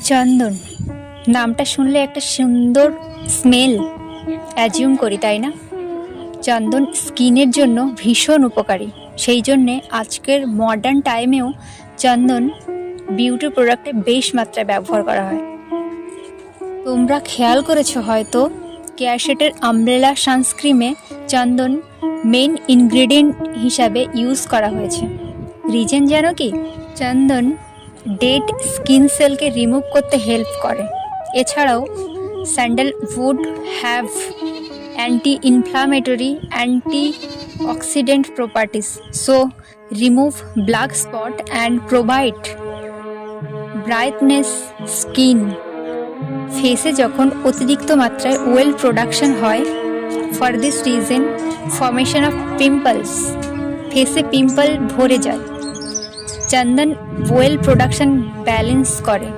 চন্দন নামটা শুনলে একটা সুন্দর স্মেল অ্যাজিউম করি, তাই না? চন্দন স্কিনের জন্য ভীষণ উপকারী। সেই জন্যে আজকের মডার্ন টাইমেও চন্দন বিউটি প্রোডাক্টে বেশ মাত্রায় ব্যবহার করা হয়। তোমরা খেয়াল করেছো হয়তো কেয়ারশেটের আমব্রেলা সানস্ক্রিমে চন্দন মেইন ইনগ্রেডিয়েন্ট হিসাবে ইউজ করা হয়েছে। রিজন জানো কি? চন্দন ডেড স্কিন সেলকে রিমুভ করতে হেল্প করে। এছাড়াও sandalwood have anti inflammatory anti oxidant properties, so remove black spot and provide brightness skin. ফেসে যখন অতিরিক্ত মাত্রায় ওয়েল প্রোডাকশন হয়, for this reason formation of pimples, ফেসে পিম্পল ভরে যায়, চন্দন ওয়েল প্রোডাকশন ব্যালেন্স করে।